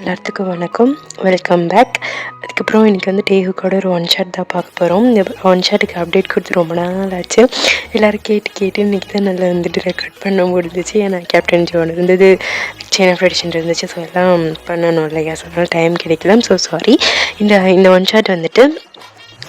எல்லாத்துக்கும் வணக்கம், welcome back. அதுக்கப்புறம் இன்றைக்கி வந்து டேஹுக்கோட ஒரு ஒன் ஷாட் தான் பார்க்க போகிறோம். இந்த ஒன் ஷாட்டுக்கு அப்டேட் கொடுத்து ரொம்ப நாள் ஆச்சு. எல்லோரும் கேட்டு இன்றைக்கி தான் நல்லா வந்துட்டு ரெக்கார்ட் பண்ண முடிஞ்சிச்சு. ஏன்னா கேப்டன் ஜோன் இருந்தது, செயின் ஆஃப் ட்ரெடிஷன் இருந்துச்சு. ஸோ எல்லாம் பண்ணணும் இல்லையா, ஸோ அதனால் டைம் கிடைக்கல. So sorry. இந்த ஒன் ஷாட் வந்துட்டு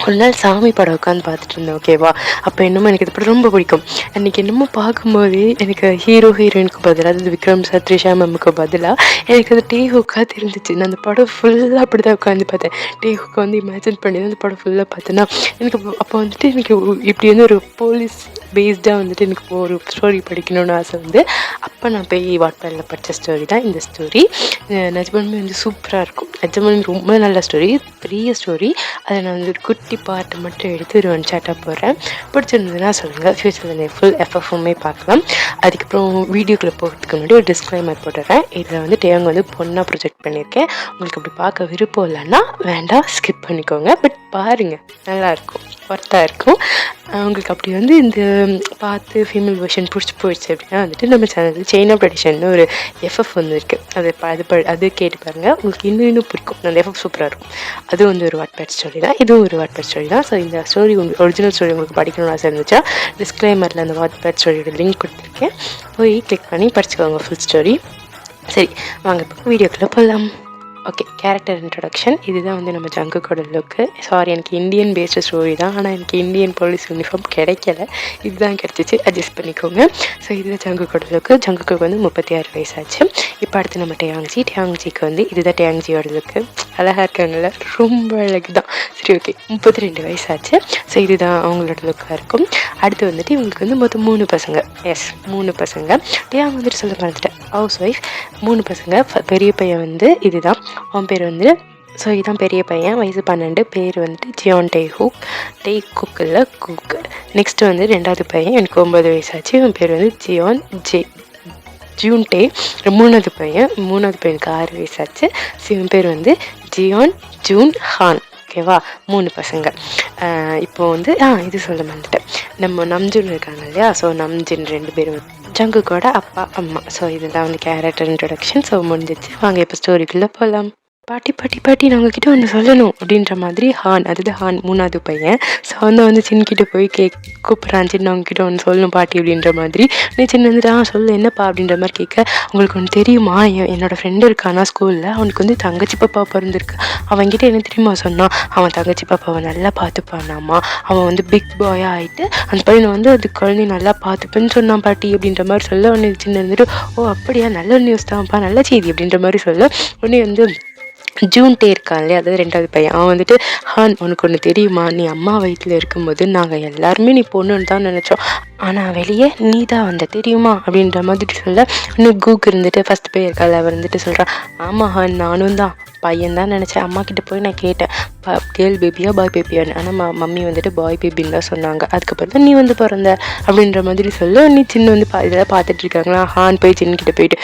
ஒரு நாள் சாமி படம் உட்காந்து பார்த்துட்டு இருந்தேன், ஓகேவா. அப்போ என்னமோ எனக்கு இது படம் ரொம்ப பிடிக்கும். அன்றைக்கி என்னமோ பார்க்கும்போது எனக்கு ஹீரோயினுக்கு பதிலாக, அதாவது விக்ரம் சார், த்ரிஷா மேமுக்கு பதிலாக எனக்கு அது டேஹுக்காக தெரிஞ்சிச்சு. நான் அந்த படம் ஃபுல்லாக அப்படி தான் உட்காந்து பார்த்தேன். டேஹுக்கு வந்து இமேஜின் பண்ணி அந்த படம் ஃபுல்லாக பார்த்தேன்னா எனக்கு அப்போ வந்துட்டு எனக்கு இப்படி வந்து ஒரு போலீஸ் பேஸ்டாக வந்துட்டு எனக்கு ஒரு ஸ்டோரி படிக்கணும்னு ஆசை வந்து அப்போ நான் போய் வாட்பேடில் படித்த ஸ்டோரி தான் இந்த ஸ்டோரி. நிஜமாலுமே வந்து சூப்பராக இருக்கும். நிஜமாலுமே ரொம்ப நல்ல ஸ்டோரி, பெரிய ஸ்டோரி. அதை நான் வந்து ஒரு குட்டி பாட்டு மட்டும் எடுத்து ஒரு ஒன் ஷாட்டாக போடுறேன். பிடிச்சிருந்ததுன்னா சொல்லுங்கள். ஃப்யூச்சரில் ஃபுல் எஃப்எஃப்மே பார்க்கலாம். அதுக்கப்புறம் வீடியோக்குள்ளே போகிறதுக்கு முன்னாடி ஒரு டிஸ்க்ளைமர் போட்டுறேன். இதில் வந்து டேவங்க வந்து பொண்ணாக ப்ரொஜெக்ட் பண்ணியிருக்கேன். உங்களுக்கு அப்படி பார்க்க விருப்பம் இல்லைன்னா வேண்டாம், ஸ்கிப் பண்ணிக்கோங்க. பட் பாருங்கள், நல்லாயிருக்கும், ஒர்த்தாக இருக்கும். உங்களுக்கு அப்படி வந்து இந்த பார்த்து ஃபீமேல் வெர்ஷன் பிடிச்சி போயிடுச்சு அப்படின்னா வந்துட்டு நம்ம சேனலில் செயின் ஆஃப் ட்ரெடிஷன்னு ஒரு எஃப்எஃப் வந்து இருக்குது. அது கேட்டு பாருங்கள், உங்களுக்கு இன்னும் பிடிக்கும். அந்த எஃப்எஃப் சூப்பராக இருக்கும். அது வந்து ஒரு வாட்பேட் ஸ்டோரி தான், இதுவும் ஒரு வாட்பேட் ஸ்டோரி தான். ஸோ இந்த ஸ்டோரி உங்களுக்கு ஒரிஜினல் ஸ்டோரி உங்களுக்கு படிக்கணும்னு ஆசை இருந்துச்சா டிஸ்க்ளைமரில் அந்த வாட்பேட் ஸ்டோரியோட லிங்க் கொடுத்துருக்கேன், போய் கிளிக் பண்ணி படிச்சுக்கோங்க ஃபுல் ஸ்டோரி. சரி, வாங்க இப்போ வீடியோக்குள்ளே போகலாம். Okay, character introduction. இதுதான் வந்து நம்ம ஜங்குக்கோட லுக்கு. சாரி, எனக்கு இந்தியன் பேஸ்டு ஸ்டோரி தான், ஆனால் எனக்கு இந்தியன் போலீஸ் யூனிஃபார்ம் கிடைக்கல. இதுதான் கிடச்சிச்சு, அட்ஜஸ்ட் பண்ணிக்கோங்க. ஸோ இதுதான் ஜங்குக்கோட லுக்கு. ஜங்குக்கு வந்து 36 வயசாச்சு. இப்போ அடுத்து நம்ம டேயாங்ஜிக்கு வந்து இதுதான் டேயாங்ஜியோட லுக்கு. அழகாக இருக்காங்கல்ல, ரொம்ப அழகு தான். சரி, ஓகே, 32 வயசாச்சு. ஸோ இதுதான் அவங்களோட லுக்காக இருக்கும். அடுத்து வந்துட்டு இவங்களுக்கு வந்து மொத்தம் 3 பசங்க. எஸ், 3 பசங்க. டேயாங் வந்துட்டு சொல்ல மறந்துட்டேன், ஹவுஸ் ஒய்ஃப். 3 பசங்க. பெரிய பையன் வந்து இதுதான், அவன் பேர் வந்து, ஸோ இதுதான் பெரிய பையன், வயசு 12. பேர் வந்துட்டு ஜியான் டேஹுக் இல்லை குக். நெக்ஸ்ட்டு வந்து 2வது பையன், எனக்கு 9 வயசாச்சு. இவன் பேர் வந்து ஜூன்டே. 3வது பையனுக்கு 6 வயசாச்சு. ஸோ இவன் பேர் வந்து ஜூன் ஹான். ஓகேவா, 3 பசங்க. இப்போ வந்து இது சொல்ல மறந்துட்டேன், நம்ம நம்ஜுன் இருக்காங்க இல்லையா. ஸோ நம்ஜுன் 2 பேரும் ஜங்குக்கோட அப்பா அம்மா. ஸோ இதுதான் வந்து கேரக்டர் இன்ட்ரடக்ஷன். ஸோ முடிஞ்சிச்சு, வாங்க இப்போ ஸ்டோரிக்குள்ளே போகலாம். பாட்டி நான் உங்ககிட்ட ஒன்று சொல்லணும் அப்படின்ற மாதிரி ஹான், அதாவது ஹான் 3வது பையன். ஸோ வந்து சின்னக்கிட்ட போய் கூப்பிட்றான், சின்ன அவங்ககிட்ட ஒன்று சொல்லணும் பாட்டி அப்படின்ற மாதிரி. நீ சின்ன வந்துட்டு சொல்லு என்னப்பா அப்படின்ற மாதிரி கேட்க, உங்களுக்கு ஒன்று தெரியுமா, என்னோடய ஃப்ரெண்டு இருக்கானா ஸ்கூலில், அவனுக்கு வந்து தங்கச்சி பாப்பா பிறந்திருக்கு. அவன்கிட்ட என்ன தெரியுமா சொன்னான், அவன் தங்கச்சி பாப்பாவை நல்லா பார்த்துப்பானாமா. அவன் வந்து பிக் பாயாக ஆகிட்டு அந்த பையனை வந்து அது குழந்தைய நல்லா பார்த்துப்பேன்னு சொன்னான் பாட்டி அப்படின்ற மாதிரி சொல்ல. உடனே சின்ன வந்துட்டு, ஓ அப்படியா, நல்ல நியூஸ் தான்ப்பா, நல்ல செய்தி அப்படின்ற மாதிரி சொல்ல. உடனே வந்து ஜூன்டே இருக்கான் இல்லையா, அதாவது 2வது பையன், அவன் வந்துட்டு, ஹான் உனக்கு ஒன்று தெரியுமா, நீ அம்மா வயிற்றில் இருக்கும்போது நாங்கள் எல்லாருமே நீ பொண்ணுன்னு தான் நினச்சோம், ஆனால் வெளியே நீ தான் வந்த தெரியுமா அப்படின்ற மாதிரி சொல்ல. இன்னும் கூக் இருந்துட்டு ஃபஸ்ட் பையன் இருக்காள், அவர் வந்துட்டு சொல்கிறான், ஆமாம் ஹான் நானும் தான் பையன் தான் நினச்சேன். அம்மா கிட்ட போய் நான் கேட்டேன் கேர்ள் பேபியா பாய் பேபியான்னு, ஆனால் மம்மி வந்துட்டு பாய் பேபின்னு தான் சொன்னாங்க. அதுக்கப்புறம் தான் நீ வந்து பிறந்த அப்படின்ற மாதிரி சொல்ல. நீ சின்ன வந்து இதெல்லாம் பார்த்துட்டு இருக்காங்களா. ஹான் போய் சின்னக்கிட்ட போயிட்டு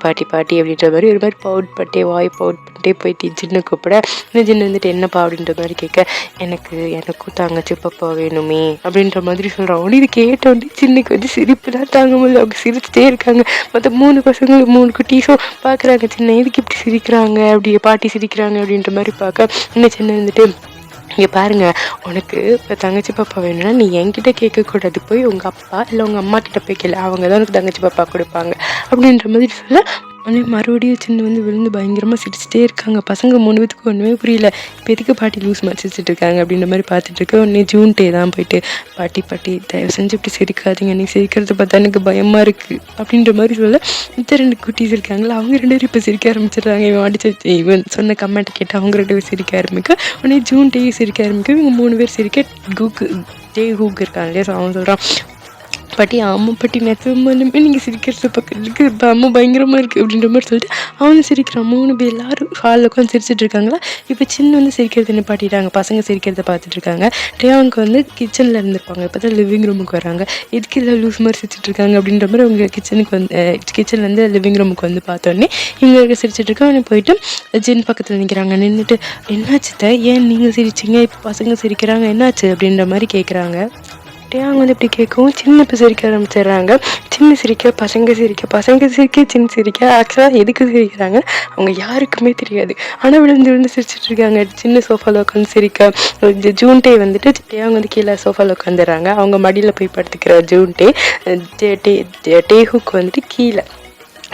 பாட்டி அப்படின்ற மாதிரி ஒரு மாதிரி பவுட் பட்டே வாய் பவுட் பண்ணிட்டே போயிட்டு சின்ன கூப்பிட. இன்னும் சின்ன வந்துட்டு என்னப்பா அப்படின்ற மாதிரி கேட்க, எனக்கும் தங்கச்சி பாப்பா வேணுமே அப்படின்ற மாதிரி சொல்கிறான். உடனே இது கேட்டோடனே சின்னக்கு வந்து சிரிப்புலாம் தாங்க முடியல. அவங்க சிரிச்சுட்டே இருக்காங்க. மொத்தம் 3 பசங்களும் 3 குட்டீஸும் பார்க்குறாங்க, சின்ன இதுக்கு இப்படி சிரிக்கிறாங்க, அப்படியே பாட்டி சிரிக்கிறாங்க அப்படின்ற மாதிரி பார்க்க. இன்னும் சின்ன வந்துட்டு, இங்கே பாருங்க, உனக்கு இப்போ தங்கச்சி பாப்பா வேணும்னா நீ என்கிட்ட கேட்கக்கூடாது, போய் உங்கள் அப்பா இல்லை உங்கள் அம்மா கிட்ட போய் கேளு, அவங்க தான் உனக்கு தங்கச்சி பாப்பா கொடுப்பாங்க அப்படின்ற மாதிரி சொல்ல. உடனே மறுபடியும் சின்ன வந்து விழுந்து பயங்கரமாக சிரிச்சுட்டே இருக்காங்க. பசங்க 3 பேத்துக்கு ஒன்றுமே புரியல, இப்போ எதுக்கு பாட்டி லூஸ் மாதிரி சிரிச்சிட்டு இருக்காங்க அப்படின்ற மாதிரி பார்த்துட்டு இருக்க. உடனே ஜூன்டே தான் போயிட்டு, பாட்டி தயவு செஞ்சு இப்படி சிரிக்காதீங்க, நீ சிரிக்கிறத பார்த்தா எனக்கு பயமாக இருக்குது அப்படின்ற மாதிரி சொல்ல. மித்த 2 குட்டீஸ் இருக்காங்களா, அவங்க 2 பேரும் இப்போ சிரிக்க ஆரம்பிச்சிடுறாங்க. இவன் சொன்ன கமெண்ட் கேட்டு அவங்க 2 பேர் சிரிக்க ஆரம்பிக்க. உடனே ஜூன்டே சிரிக்க ஆரம்பிக்க. இவங்க 3 பேர் சிரிக்க. ஹூக் இருக்காங்க இல்லையா, ஸோ அவன் சொல்கிறான், பாட்டி ஆமாம் பாட்டி நிஜமாலுமே நீங்கள் சிரிக்கிறது பக்கத்துக்கு அம்மா பயங்கரமாக இருக்குது அப்படின்ற மாதிரி சொல்லிட்டு அவனும் சிரிக்கிறான். 3 பேர் எல்லாரும் ஹாலில் உட்காந்து சிரிச்சிட்டு இருக்காங்களா. இப்போ சின்ன வந்து சிரிக்கிறது நிப்பாட்டிட்டாங்க, பசங்க சிரிக்கிறத பார்த்துட்டு இருக்காங்க. டேயாவுக்கு வந்து கிச்சனில் இருந்திருப்பாங்க, இப்போ தான் லிவிங் ரூமுக்கு வராங்க. எதுக்கு இல்லை லூஸ் மாதிரி சிரிச்சிட்டு இருக்காங்க அப்படின்ற மாதிரி அவங்க கிச்சன்லேருந்து லிவிங் ரூமுக்கு வந்து பார்த்தோன்னே இவங்க சிரிச்சிட்டு இருக்கா. அவனை போயிட்டு ஜின் பக்கத்தில் நிற்கிறாங்க. நின்றுட்டு, என்னாச்சு ஏன் நீங்கள் சிரிச்சிங்க, இப்போ பசங்க சிரிக்கிறாங்க, என்னாச்சு அப்படின்ற மாதிரி கேட்குறாங்க. டேயாங் வந்து இப்படி கேட்கவும் சின்ன இப்போ சிரிக்க ஆரம்பிச்சிடுறாங்க. சின்ன சிரிக்க பசங்க சிரிக்க சின்ன சிரிக்க. ஆக்சுவலாக எதுக்கு சிரிக்கிறாங்க அவங்க யாருக்குமே தெரியாது. ஆனால் விழுந்து விழுந்து சிரிச்சிட்டு இருக்காங்க. சின்ன சோஃபாவில் உட்காந்து சிரிக்க. ஜூன்டே வந்துட்டு டேயாங் வந்து கீழே சோஃபாவில் உட்காந்துடுறாங்க. அவங்க மடியில் போய் படுத்துக்கிற ஜூன்டே டேஹுக்கு வந்துட்டு கீழே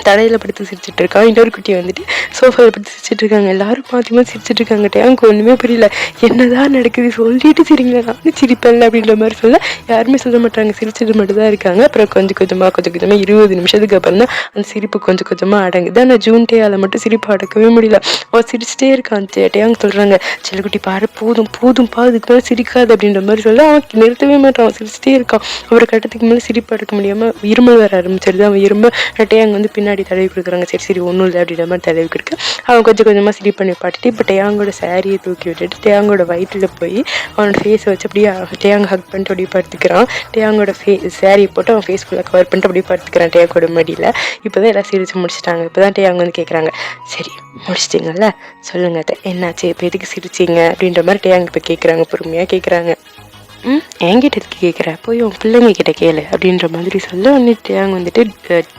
தடையில் படுத்து சிரிச்சிட்டு இருக்கான். இன்னொரு குட்டி வந்துட்டு சோஃபாவில் படுத்து சிரிச்சிட்டு இருக்காங்க. எல்லாரும் மாற்றி சிரிச்சிட்டு இருக்காங்க. டேயாங்க்கு ஒன்றுமே புரியல. என்னதான் நடக்குது சொல்லிட்டு சிரிங்களா, நானும் சிரிப்பேன்ல அப்படின்ற மாதிரி சொல்ல யாருமே சொல்ல மாட்டாங்க. சிரிச்சிட்டு மட்டும் தான் இருக்காங்க. அப்புறம் கொஞ்சம் கொஞ்சமாக 20 நிமிஷத்துக்கு அப்புறம் தான் அந்த சிரிப்பு கொஞ்சம் கொஞ்சமாக அடங்குது. ஆனால் ஜூன்டேயால் மட்டும் சிரிப்பு அடக்கவே முடியல. அவள் சிரிச்சிட்டே இருக்கான். டேயாங் சொல்கிறாங்க, செல்லக்குட்டி பாரு போதும் இதுக்கு மேலே சிரிக்காது அப்படின்ற மாதிரி சொல்ல அவன் நிறுத்தவே மாட்டான். அவன் சிரிச்சிட்டே இருக்கான். ஒரு கட்டத்துக்கு மேலே சிரிப்பு அடக்க முடியாமல் இருமல் வர ஆரம்பிச்சிருது. அவன் இரும்ப டேயாங் வந்து பின்னாடி தடவி கொடுக்குறாங்க. சரி ஒன்றும் இல்லை அப்படின்ற மாதிரி தடவி கொடுக்க அவன் கொஞ்சம் கொஞ்சமாக சிரிப் பண்ணி பாட்டுட்டு இப்போ டேயாங்கோட சாரியை தூக்கி விட்டுட்டு டேயாங்கோட வயிற்றில் போய் அவனோட ஃபேஸை வச்சு அப்படியே டேயாங் ஹக் பண்ணிட்டு அப்படியே படுத்துக்கிறான். டேயாங்கோட சாரியை போட்டு அவன் ஃபேஸ் ஃபுல்லாக கவர் பண்ணிட்டு அப்படியே படுத்துக்கிறான் டேயாங்கோட மடியில். இப்போ தான் எல்லாம் சிரிச்சு முடிச்சிட்டாங்க. இப்போ தான் டேயாங் வந்து கேட்குறாங்க, சரி முடிச்சிட்டிங்கல்ல சொல்லுங்க என்னாச்சு, இப்போ எதுக்கு சிரிச்சிங்க அப்படின்ற மாதிரி டேயாங் இப்போ கேட்குறாங்க. பொறுமையாக கேட்குறாங்க. என்கிட்ட எதுக்கு கேட்குற, போய் உன் பிள்ளைங்க கிட்ட கேளு அப்படின்ற மாதிரி சொல்ல உடனே டேயாங் வந்துட்டு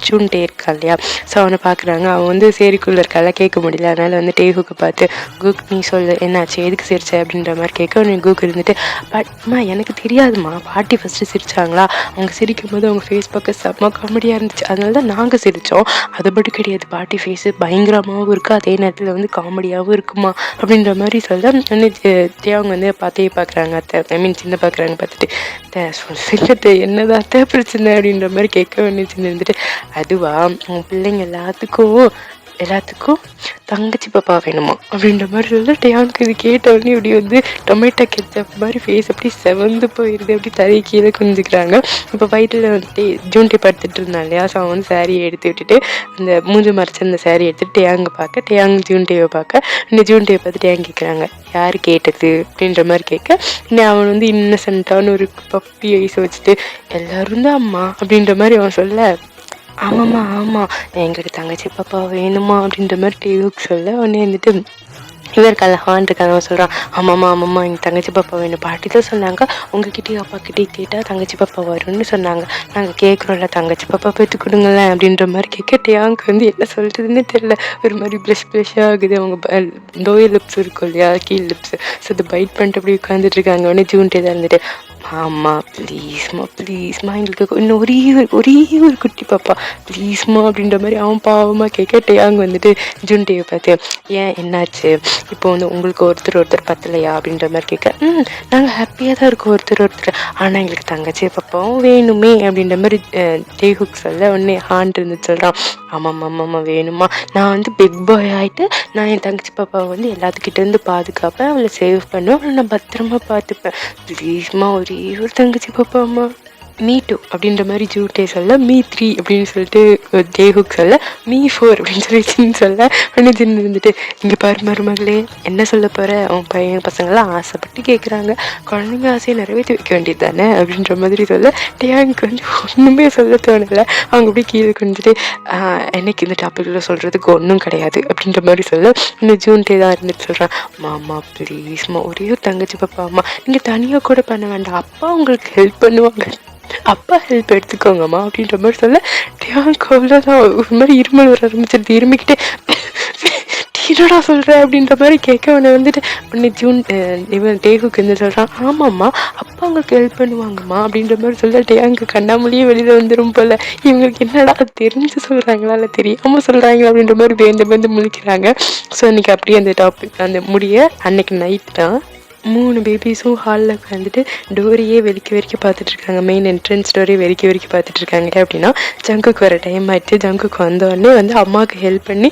ஜூன்டே இருக்கா இல்லையா, ஸோ அவனை பார்க்குறாங்க. அவன் வந்து சேரிக்குள்ளே இருக்கால கேட்க முடியல. அதனால் வந்து டேஹுக்கு பார்த்து குக் நீ சொல்லு என்னாச்சு எதுக்கு சிரிச்ச அப்படின்ற மாதிரி கேட்க உடனே குக் இருந்துட்டு அம்மா எனக்கு தெரியாதுமா, பாட்டி ஃபஸ்ட்டு சிரிச்சாங்களா, அவங்க சிரிக்கும் போது அவங்க ஃபேஸ் பார்க்க செம்ம காமெடியாக இருந்துச்சு, அதனால தான் நாங்கள் சிரித்தோம், அது மட்டும் கிடையாது, பாட்டி ஃபேஸு பயங்கரமாகவும் இருக்குது அதே நேரத்தில் வந்து காமெடியாகவும் இருக்குமா அப்படின்ற மாதிரி சொல்ல உடனே டேயாங் வந்து பார்த்தே பார்க்குறாங்க. சின்ன பார்க்குறாங்க. பார்த்துட்டு சொல்லுங்க என்னதான் பிரச்சனை அப்படின்ற மாதிரி கேட்க வேண்டிய இருந்துட்டு அதுவா உன் பிள்ளைங்க எல்லாத்துக்கும் தங்கச்சி பாப்பா வேணுமா அப்படின்ற மாதிரி சொல்ல டேயாங்க்கு இது கேட்ட உடனே இப்படி வந்து டொமேட்டோ கெச்சப் மாதிரி ஃபேஸ் அப்படி செவந்து போயிடுது. அப்படி தலை கீழே குஞ்சுக்கிறாங்க. இப்போ வயிற்றில் வந்துட்டு ஜூன்டே படுத்துட்டு இருந்தான் இல்லையா, ஸோ அவன் வந்து சாரியை எடுத்து விட்டுட்டு அந்த மூஞ்சி மறைச்ச அந்த சாரியை எடுத்துட்டு டேயாங்க பார்க்க டேயாங் ஜூன்டேவை பார்க்க இன்னும் ஜூன்டேவை பார்த்து டேயாங் கேட்குறாங்க யார் கேட்டது அப்படின்ற மாதிரி கேட்க இன்னும் அவன் வந்து இன்னசென்ட்டான ஒரு பப்பி ஐஸை வச்சுட்டு எல்லாரும் தான் அம்மா அப்படின்ற மாதிரி அவன் சொல்ல ஆமாம் எங்களுக்கு தங்கச்சி பாப்பா வேணுமா அப்படின்ற மாதிரி டேவுக்கு சொல்ல உடனே வந்துட்டு இவர் ஹான் இருக்காங்க. அவன் சொல்கிறான் ஆமாம்மா எங்கள் தங்கச்சி பாப்பா வேணும், பாட்டி தான் சொன்னாங்க உங்ககிட்டயும் அப்பா கிட்டே கேட்டால் தங்கச்சி பாப்பா வரும்னு சொன்னாங்க, நாங்கள் கேட்குறோம்ல தங்கச்சி பாப்பா பெற்று கொடுங்களேன் அப்படின்ற மாதிரி கேட்க டேயாங்க்கு வந்து என்ன சொல்கிறதுன்னு தெரியல. ஒரு மாதிரி ப்ளஷ் ஆகுது. அவங்க லோயர் லிப்ஸ் இருக்கும் இல்லையா, கீழ் லிப்ஸ், ஸோ அதை பைட் பண்ணிட்டு அப்படி உட்காந்துட்டு இருக்காங்க. உடனே ஜூன்டே தான் இருந்துட்டு ஆமா ப்ளீஸ்மா எங்களுக்கு இன்னும் ஒரே ஒரு குட்டி பாப்பா ப்ளீஸ்மா அப்படின்ற மாதிரி அவன் பாவமாக கேட்க டேயாங் வந்துட்டு ஜூன்டேவை பார்த்து ஏன் என்னாச்சு, இப்போ வந்து உங்களுக்கு ஒருத்தர் பத்தலையா அப்படின்ற மாதிரி கேட்க நாங்கள் ஹாப்பியாக தான் இருக்கோம் ஒருத்தர், ஆனால் எங்களுக்கு தங்கச்சி பாப்பாவும் வேணுமே அப்படின்ற மாதிரி டேஹுக் சொல்ல உடனே ஹான் இருந்து சொல்கிறான் ஆமாம் வேணுமா, நான் வந்து பிக் பாய் ஆகிட்டு நான் என் தங்கச்சி பாப்பாவை வந்து எல்லாத்துக்கிட்டேருந்து பாதுகாப்பேன், அவளை சேவ் பண்ணுவேன், அவளை நான் பத்திரமா பார்த்துப்பேன், ப்ளீஸ்மா ஒரே ஒரு தங்கச்சி பாப்பாம்மா. மீ 2 அப்படின்ற மாதிரி ஜூன்டே சொல்ல மீ 3 அப்படின்னு சொல்லிட்டு டேஹுக் சொல்ல மீ 4 அப்படின்னு சொல்லி சொல்ல உடனே சின்ன இருந்துட்டு இங்கே பாரு மருமகளே என்ன சொல்ல போகிற, அவன் பையன் பசங்களாம் ஆசைப்பட்டு கேட்குறாங்க, குழந்தைங்க ஆசையை நிறைவேற்றி வைக்க வேண்டியது தானே அப்படின்ற மாதிரி சொல்ல டேயாங்க்கு வந்து ஒன்றுமே சொல்ல தோணலை. அவங்க அப்படியே கீழே கொஞ்சிட்டு எனக்கு இந்த டாப்பிக்கில் சொல்கிறதுக்கு ஒன்றும் கிடையாது அப்படின்ற மாதிரி சொல்ல இன்னும் ஜூன்டே தான் இருந்துட்டு சொல்கிறான் மாமா ப்ளீஸ்மா ஒரே ஒரு தங்கச்சி பாப்பா அம்மா, நீங்கள் தனியாக கூட பண்ண வேண்டாம், அப்பா உங்களுக்கு ஹெல்ப் பண்ணுவாங்க, அப்பா ஹெல்ப் எடுத்துக்கோங்கம்மா அப்படின்ற மாதிரி சொல்ல டேயாங்க்கு அவ்வளோதான் ஒரு மாதிரி இருமல் வர ஆரம்பிச்சிருது. இருமிக்கிட்டே என்னடா சொல்கிற அப்படின்ற மாதிரி கேட்க உடனே வந்துட்டு உடனே இவன் டேஹுக்கு வந்து சொல்கிறான் ஆமாம்மா அப்பா உங்களுக்கு ஹெல்ப் பண்ணுவாங்கம்மா அப்படின்ற மாதிரி சொல்ல டேயாங்க்கு கண்ணாமூலியே வெளியில் வந்துடும் போல், இவங்களுக்கு என்னடா தெரிஞ்சு சொல்கிறாங்களா இல்லை தெரியாமல் சொல்கிறாங்களா அப்படின்ற மாதிரி பேந்து முழிக்கிறாங்க. ஸோ அன்றைக்கி அப்படியே அந்த டாபிக் அந்த முடிய அன்னைக்கு நைட் தான் 3 பேபிஸும் ஹாலில் உட்காந்துட்டு டோரையே வெறிக்க பார்த்துட்ருக்காங்க. மெயின் என்ட்ரன்ஸ் டோரையே வெறிக்க பார்த்துட்ருக்காங்க. அப்படின்னா ஜங்குக்கு வர டைம் ஆகிடுச்சு. ஜங்குக்கு வந்தோடனே வந்து அம்மாவுக்கு ஹெல்ப் பண்ணி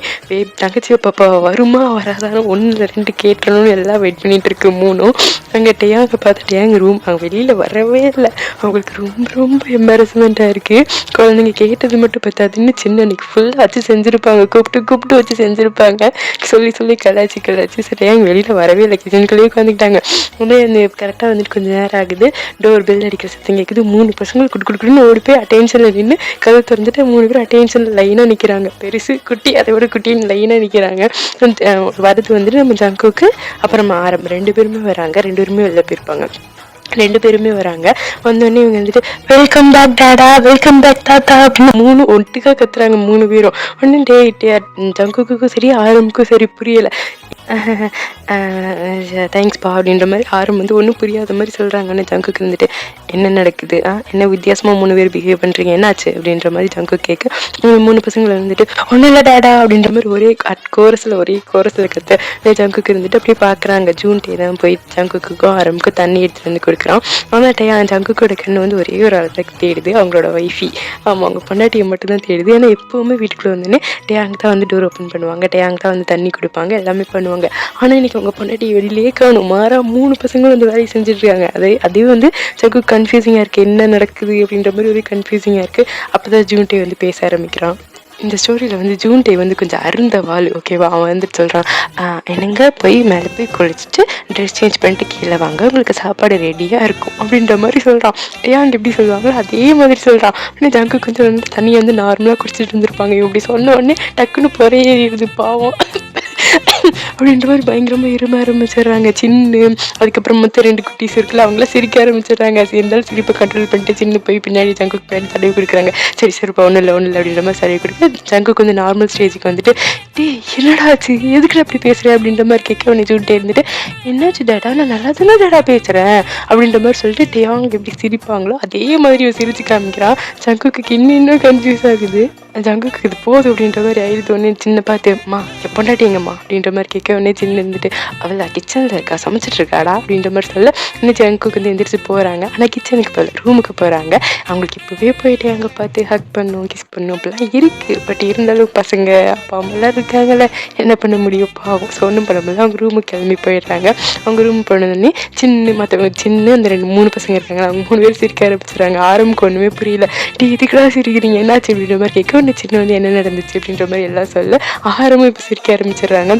தங்கச்சி பாப்பா வருமா வராதானோ 1 2 கேட்டணும்னு எல்லாம் வெயிட் பண்ணிகிட்டு இருக்கு 3ம். அங்கே டேயாங்க பார்த்துட்டு எங்கள் ரூம் அவங்க வெளியில் வரவே இல்லை. அவங்களுக்கு ரொம்ப எம்பாரஸ்மெண்ட்டாக இருக்குது. குழந்தைங்க கேட்டது மட்டும் பார்த்தாதுன்னு சின்ன அன்னைக்கு ஃபுல்லாக வச்சு செஞ்சுருப்பாங்க, கூப்பிட்டு வச்சு செஞ்சுருப்பாங்க, சொல்லி கலாச்சி சரியாக வெளியில் வரவே இல்லை. கிச்சனுக்குள்ளேயே உட்காந்துக்கிட்டாங்க. உடனே அந்த கரெக்டாக வந்துட்டு கொஞ்சம் நேரம் ஆகுது. டோர் பெல் அடிக்கிற சத்தம் கேட்குது. 3 பசங்களும் குடுக்குன்னு ஓடி போய் அட்டென்ஷனில் நின்று கதை திறந்துட்டு 3 பேர் அட்டென்ஷனில் லைனாக நிற்கிறாங்க. பெருசு குட்டி அதை விட குட்டின்னு லைனாக நிற்கிறாங்க. வரது வந்துட்டு நம்ம ஜங்குக்கு அப்புறமா 2 பேருமே வராங்க. 2 பேருமே வெளில போயிருப்பாங்க. 2 பேருமே வராங்க. வந்தோடனே இவங்க வந்துட்டு வெல்கம் பேக் டாடா, வெல்கம் பேக் தாத்தா அப்படின்னு 3 ஒட்டுக்கா கத்துறாங்க 3 பேரும். ஒன்னும் டே ஜங்குக்குக்கும் சரி ஆரம்புக்கும் சரி புரியலை. தேங்க்ஸ்பா அப்படின்ற மாதிரி ஆரம் வந்து ஒன்றும் புரியாத மாதிரி சொல்கிறாங்கன்னு ஜங்குக்கு இருந்துட்டு என்ன நடக்குது, என்ன வித்தியாசமாக 3 பேர் பிஹேவ் பண்ணுறீங்க, என்னாச்சு அப்படின்ற மாதிரி ஜங்கு கேட்க 3 பசங்களை வந்துட்டு ஒன்றும் இல்லை டேடா அப்படின்ற மாதிரி ஒரே கோரஸில் கற்று ஜங்குக்கு இருந்துட்டு அப்படியே பார்க்குறாங்க. ஜூன் டே தான் போய் ஜங்குக்கும் ஆரம்புக்கும் தண்ணி எடுத்துகிட்டு வந்து கொடுக்குறான். ஆனால் ஜங்குக்கோட கண்ணு வந்து ஒரே ஒரு ஆளுக்கு தேடுது, அவங்களோட ஒய்ஃபி. ஆமாம், அவங்க பொண்டாட்டியை மட்டும்தான் தேடுது. ஏன்னா எப்போவுமே வீட்டுக்குள்ளே வந்தோடனே டேயாங் தான் வந்து டோர் ஓப்பன் பண்ணுவாங்க, டேயாங் தான் வந்து தண்ணி கொடுப்பாங்க, எல்லாமே பண்ணுவாங்க. ஆனால் இன்னைக்கு அவங்க பொண்டாட்டி வெளியிலே காணும். மாறா 3 பசங்களும் வந்து வேலையை செஞ்சுட்டு இருக்காங்க. அதே வந்து ஜங்கு கன்ஃபியூசிங்காக இருக்குது, என்ன நடக்குது அப்படின்ற மாதிரி ஒரு கன்ஃபியூசிங்காக இருக்குது. அப்போ தான் ஜூன் டே வந்து பேச ஆரம்பிக்கிறான். இந்த ஸ்டோரியில் வந்து ஜூன் டே வந்து கொஞ்சம் அருந்த வாழ், ஓகேவா. அவன் வந்துட்டு சொல்கிறான், என்னங்க போய் மேலே போய் குளிச்சுட்டு ட்ரெஸ் சேஞ்ச் பண்ணிட்டு கீழே வாங்க, உங்களுக்கு சாப்பாடு ரெடியாக இருக்கும் அப்படின்ற மாதிரி சொல்கிறான். ஏன் எப்படி சொல்லுவாங்களோ அதே மாதிரி சொல்கிறான். ஆனால் ஜங்கு கொஞ்சம் வந்து தண்ணியை வந்து நார்மலாக குடிச்சிட்டு இருந்திருப்பாங்க. இப்படி சொன்ன உடனே டக்குன்னு பொறையேறிடுது பாவம் அப்படின்ற மாதிரி பயங்கரமாக இரும ஆரம்பிச்சிடுறாங்க. சின்ன அதுக்கப்புறம் மொத்தம் 2 குட்டீஸ் இருக்குல்ல, அவங்களாம் சிரிக்க ஆரம்பிச்சிடுறாங்க. இருந்தாலும் சிரிப்பை கண்ட்ரோல் பண்ணிட்டு சின்ன போய் பின்னாடி ஜங்குக்கு பின்னாடி தடவி கொடுக்குறாங்க. சரி சரிப்பா ஒன்றும் இல்லை அப்படின்ற மாதிரி தடவி கொடுக்க ஜங்குக்கு வந்து நார்மல் ஸ்டேஜுக்கு வந்துட்டு டே என்னடா ஆச்சு, எதுக்குடா அப்படி பேசுகிறேன் அப்படின்ற மாதிரி கேட்க உடனே சொல்லிட்டே இருந்துட்டு என்னாச்சு டேடா, நான் நல்லா தானே டேடா பேசுகிறேன் அப்படின்ற மாதிரி சொல்லிட்டு டேயாங்க எப்படி சிரிப்பாங்களோ அதே மாதிரி சிரிச்சு காமிக்கிறான். ஜங்குக்கு இன்னும் கன்ஃபியூஸ் ஆகுது. ஜங்குக்கு இது போதும் அப்படின்ற மாதிரி ஆயிடுது. ஒன்று சின்ன பார்த்து பொண்டாட்டி எங்கம்மா அப்படின்ற மாதிரி கேட்க உடனே சின்ன இருந்துட்டு அவள் கிச்சனில் இருக்கா, சமைச்சிட்டு இருக்காடா அப்படின்ற மாதிரி சொல்ல இன்னும் ஜங்குக்கு வந்து எந்திரிச்சு போகிறாங்க. ஆனால் கிச்சனுக்கு போகல, ரூமுக்கு போகிறாங்க. அவங்களுக்கு இப்போவே போயிட்டு அங்கே பார்த்து ஹக் பண்ணும் கிஸ் பண்ணும் அப்படிலாம் இருக்குது. பட் இருந்தாலும் பசங்க அப்பா அம்மாலாம் இருக்காங்கல்ல, என்ன பண்ண முடியும் பாவம். ஸோ ஒன்றும் பண்ண முடியல. அவங்க ரூமுக்கு கிளம்பி போயிடுறாங்க. அவங்க ரூம் போனோடனே மற்றவங்க அந்த 2-3 பசங்க இருக்காங்க, அவங்க 3 பேர் சிரிக்க ஆரம்பிச்சுறாங்க. ஆரம்புக்கு ஒன்றுமே புரியல. இதுக்கெல்லாம் சிரிக்கிறீங்க என்னாச்சு அப்படின்ற மாதிரி கேட்க ஒன்று சின்ன வந்து என்ன நடந்துச்சு அப்படின்ற மாதிரி எல்லாம் சொல்ல ஆரம்பம் இப்போ சிரிக்க ஆரம்பிச்சிடுறாங்க.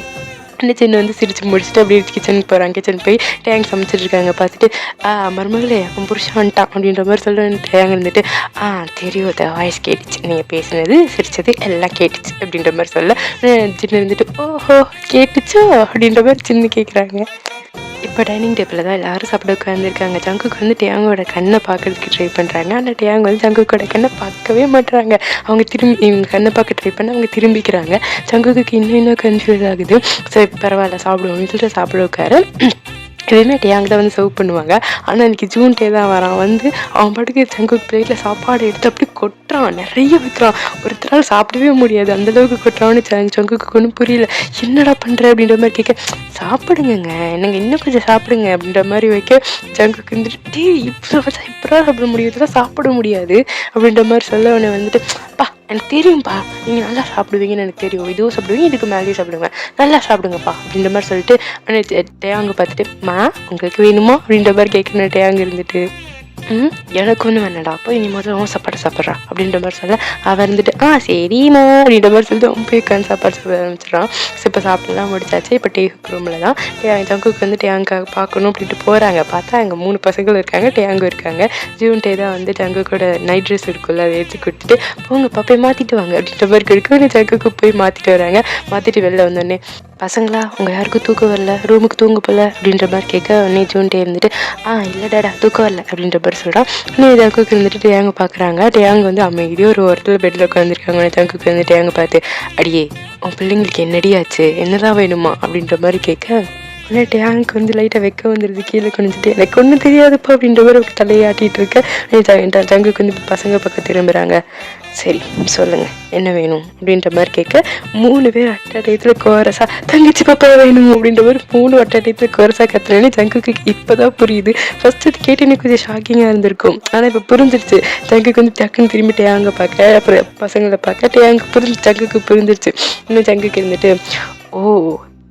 சின்ன வந்து சிரிச்சு முடிச்சுட்டு அப்படியே கிச்சனுக்கு போகிறாங்க. கிச்சன் போய் டேங்க் சமைச்சிட்டு இருக்காங்க. பார்த்துட்டு மருமகளே அவன் புருஷன் வந்துட்டான் அப்படின்ற மாதிரி சொல்ல டேங்க் இருந்துட்டு தெரியும், வாய்ஸ் கேட்டுச்சு, நீங்கள் பேசுனது சிரிச்சது எல்லாம் கேட்டுச்சு அப்படின்ற மாதிரி சொல்ல சின்ன இருந்துட்டு ஓஹோ கேட்டுச்சோ அப்படின்ற மாதிரி சின்ன கேட்குறாங்க. இப்போ டைனிங் டேபிளில் தான் எல்லோரும் சாப்பிட உட்காந்துருக்காங்க. ஜங்குக்கு வந்து டேங்கோட கண்ணை பார்க்கறதுக்கு ட்ரை பண்ணுறாங்க. ஆனால் டேங் வந்து ஜங்குக்கோட கண்ணை பார்க்கவே மாட்டுறாங்க. அவங்க இவங்க கண்ணை பார்க்க ட்ரை பண்ண அவங்க திரும்பிக்கிறாங்க. ஜங்குக்கு இன்னும் கன்ஃபியூஸ் ஆகுது. ஸோ பரவாயில்ல சாப்பிடுவோம்னு சொல்லிட்டு சாப்பிட உட்கார எதுவுமே டேயாங் தான் வந்து சர்வ் பண்ணுவாங்க. ஆனால் இன்றைக்கி ஜூன் டே தான் வரான். வந்து அவன் பாட்டுக்கு ஜங்குக்கு பிளேட்டில் சாப்பாடு எடுத்து அப்படி கொட்டுறான், நிறைய வைக்கிறான். ஒருத்தரால் சாப்பிடவே முடியாது அந்தளவுக்கு கொட்டுறான்னு ஜங்குக்கு ஒன்றும் புரியல. என்னடா பண்ணுற அப்படின்ற மாதிரி கேட்க சாப்பிடுங்க என்னங்க இன்னும் கொஞ்சம் சாப்பிடுங்க அப்படின்ற மாதிரி வைக்க ஜங்குக்கு வந்துட்டு இப்போதான் சாப்பிட முடியும், இதெல்லாம் சாப்பிட முடியாது அப்படின்ற மாதிரி சொல்ல உடனே வந்துட்டு எனக்கு தெரியும்ப்பா, நீங்கள் நல்லா சாப்பிடுவீங்கன்னு எனக்கு தெரியும், இதுவும் சாப்பிடுவீங்க இதுக்கு மேலேயும் சாப்பிடுவேன், நல்லா சாப்பிடுங்கப்பா அப்படின்ற மாதிரி சொல்லிட்டு டேயாங்க பார்த்துட்டு உங்களுக்கு வேணுமா அப்படின்ற மாதிரி கேட்கணும். டேயாங்க இருந்துட்டு எனக்கு ஒன்று வேணாடா, அப்போ இனி முதல்ல சாப்பாடு சாப்பிட்றான் அப்படின்ற மாதிரி சொல்ல அவன் இருந்துட்டு சரிம்மா அப்படின்ற மாதிரி சொல்லிட்டு அவன் போய் உட்காந்து சாப்பாடு சாப்பிட ஆரம்பிச்சிடறான். ஸோ இப்போ சாப்பிடலாம் முடிச்சாச்சு. இப்போ டேக்கு ரூமில் தான் ஜங்குக்கு வந்து டேங்காக பார்க்கணும் அப்படின்ட்டு போகிறாங்க. பார்த்தா அங்கே 3 பசங்களும் இருக்காங்க, டேங்கும் இருக்காங்க. ஜூன் டே தான் வந்து ஜங்குக்கோட நைட் ட்ரெஸ் இருக்குல்ல அதை எடுத்து கொடுத்துட்டு போங்கப்பா போய் மாற்றிட்டு வாங்க அப்படின்ற மாதிரி கொடுக்க ஜங்குக்கு போய் மாற்றிட்டு வராங்க. மாற்றிட்டு வெளில வந்தோடனே பசங்களா உங்கள் யாருக்கும் தூக்கம் வரல, ரூமுக்கு தூங்க போகல அப்படின்ற மாதிரி கேட்க உடனே ஜூன் டே இருந்துட்டு இல்லை டேடா தூக்கம் வரல அப்படின்ற மாதிரி சொல்கிறான். இன்னும் ஜங்குக்கு இருந்துட்டு டேயாங்க பார்க்குறாங்க. டேயாங்க வந்து அமைதியாக ஒரு இடத்துல பெட்டில் உட்காந்துருக்காங்க. ஜங்குக்கு வந்து டேயாங்க பார்த்து அடியே உன் பிள்ளைங்களுக்கு என்னடி ஆச்சு, என்னதான் வேணுமா அப்படின்ற மாதிரி கேட்க உடனே டேங்க் வந்து லைட்டாக வைக்க வந்துடுது. கீழே குனிஞ்சிட்டு எனக்கு ஒன்றும் தெரியாதுப்பா அப்படின்ற மாதிரி தலையாட்டிகிட்டு இருக்க ஜங்குக்கு வந்து பசங்க பக்கம் திரும்புகிறாங்க. சரி சொல்லுங்கள் என்ன வேணும் அப்படின்ற மாதிரி கேட்க 3 பேர் அட்டடையத்தில் கோரஸா தங்கச்சி பாப்பா வேணும் அப்படின்ற மாதிரி 3 அட்டடையத்தில் கோரஸா கத்துறேன்னு ஜங்குக்கு இப்போ தான் புரியுது. ஃபர்ஸ்ட் அது கேட்டு எனக்கு கொஞ்சம் ஷாக்கிங்காக இருந்திருக்கும். ஆனால் இப்போ புரிஞ்சிருச்சு. ஜங்குக்கு வந்து டக்குன்னு திரும்பி டேங்க பார்க்க அப்புறம் பசங்களை பார்க்க டேங்கு ஜங்குக்கு புரிஞ்சிருச்சு. இன்னும் ஜங்குக்கு இருந்துட்டு